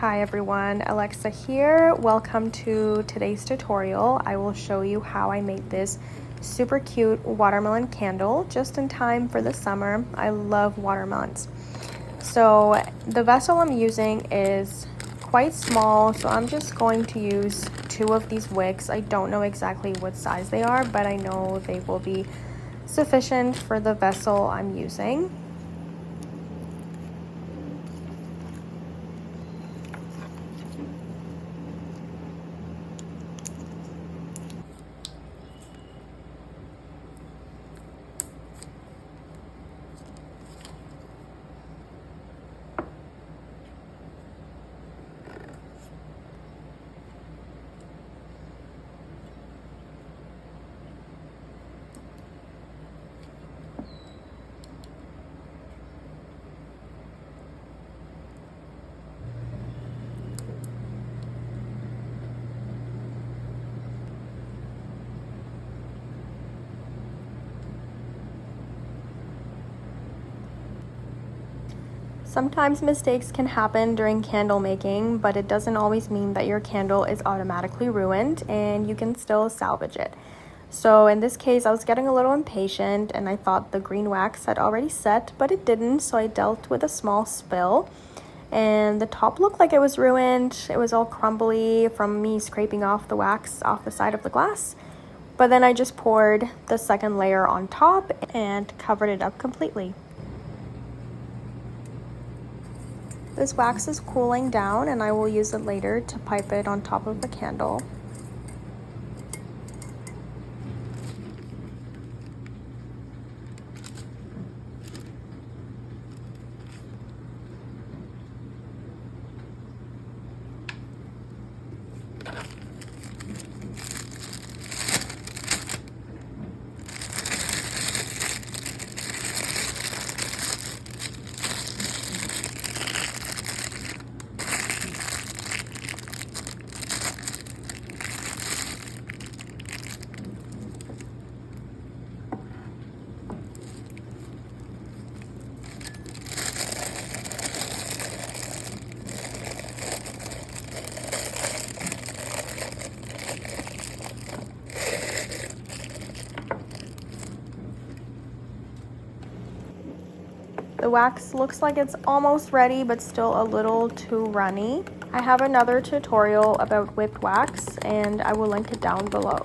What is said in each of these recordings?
Hi everyone, Alexa here. Welcome to today's tutorial. I will show you how I made this super cute watermelon candle just in time for the summer. I love watermelons. So the vessel I'm using is quite small, so I'm just going to use 2 of these wicks. I don't know exactly what size they are, but I know they will be sufficient for the vessel I'm using. Sometimes mistakes can happen during candle making, but it doesn't always mean that your candle is automatically ruined and you can still salvage it. So in this case, I was getting a little impatient and I thought the green wax had already set, but it didn't, so I dealt with a small spill. And the top looked like it was ruined. It was all crumbly from me scraping off the wax off the side of the glass. But then I just poured the second layer on top and covered it up completely. This wax is cooling down and I will use it later to pipe it on top of the candle. The wax looks like it's almost ready, but still a little too runny. I have another tutorial about whipped wax and I will link it down below.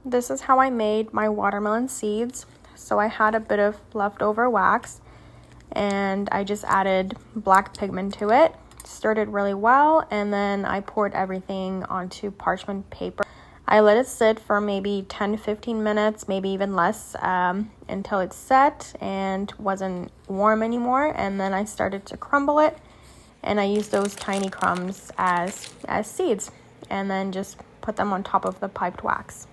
This is how I made my watermelon seeds. So I had a bit of leftover wax and I just added black pigment to it, stirred it really well, and then I poured everything onto parchment paper. I let it sit for maybe 10-15 minutes, maybe even less, until it set and wasn't warm anymore, and then I started to crumble it, and I used those tiny crumbs as seeds, and then just put them on top of the piped wax.